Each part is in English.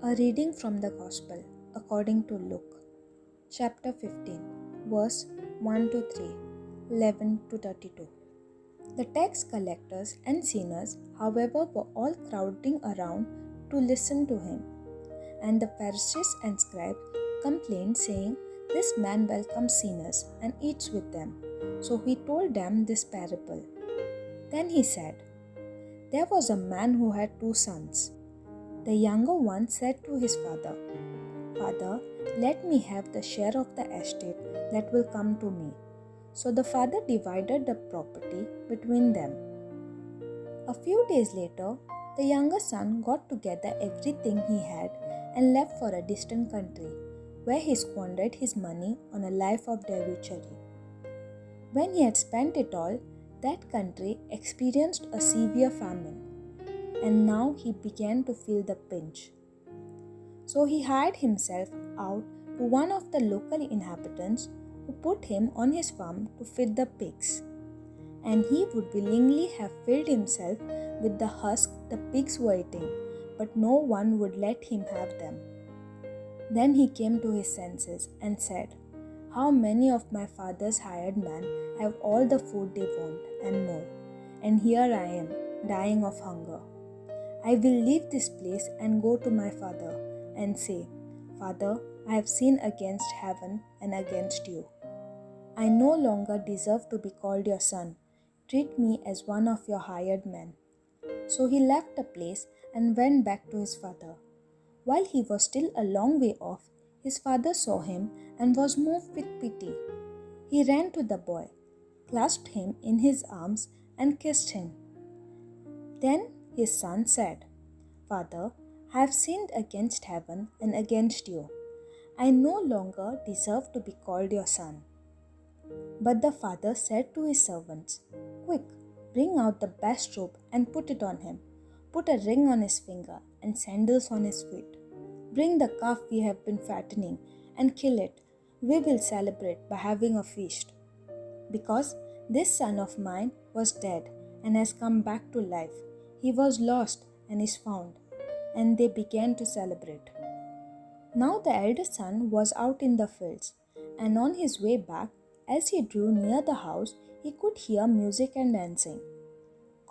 A reading from the Gospel according to Luke, chapter 15, verse 1 to 3, 11 to 32. The tax collectors and sinners, however, were all crowding around to listen to him. And the Pharisees and scribes complained, saying, "This man welcomes sinners and eats with them." So he told them this parable. Then he said, "There was a man who had 2 sons. The younger one said to his father, 'Father, let me have the share of the estate that will come to me.' So the father divided the property between them. A few days later, the younger son got together everything he had and left for a distant country, where he squandered his money on a life of debauchery. When he had spent it all, that country experienced a severe famine, and now he began to feel the pinch. So he hired himself out to one of the local inhabitants, who put him on his farm to feed the pigs. And he would willingly have filled himself with the husk the pigs were eating, but no one would let him have them. Then he came to his senses and said, 'How many of my father's hired men have all the food they want and more, and here I am, dying of hunger. I will leave this place and go to my father and say, Father, I have sinned against heaven and against you. I no longer deserve to be called your son. Treat me as one of your hired men.' So he left the place and went back to his father. While he was still a long way off, his father saw him and was moved with pity. He ran to the boy, clasped him in his arms, and kissed him. Then his son said, 'Father, I have sinned against heaven and against you. I no longer deserve to be called your son.' But the father said to his servants, 'Quick, bring out the best robe and put it on him. Put a ring on his finger and sandals on his feet. Bring the calf we have been fattening and kill it. We will celebrate by having a feast. Because this son of mine was dead and has come back to life. He was lost and is found.' And they began to celebrate. Now the eldest son was out in the fields, and on his way back, as he drew near the house, he could hear music and dancing.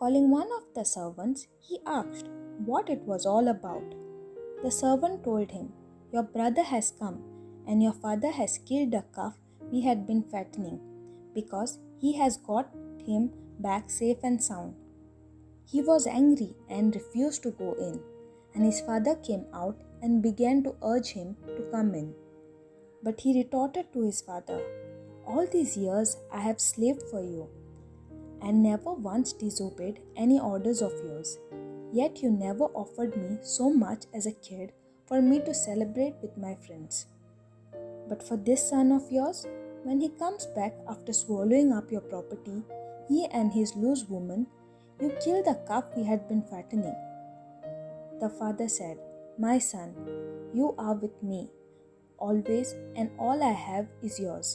Calling one of the servants, he asked what it was all about. The servant told him, 'Your brother has come, and your father has killed the calf we had been fattening, because he has got him back safe and sound.' He was angry and refused to go in, and his father came out and began to urge him to come in. But he retorted to his father, 'All these years I have slaved for you, and never once disobeyed any orders of yours. Yet you never offered me so much as a kid for me to celebrate with my friends. But for this son of yours, when he comes back after swallowing up your property, he and his loose woman, you killed the calf we had been fattening.' The father said, 'My son, you are with me always, and all I have is yours.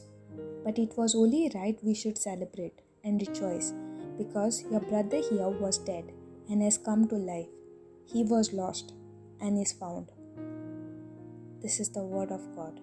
But it was only right we should celebrate and rejoice, because your brother here was dead and has come to life. He was lost and is found.'" This is the word of God.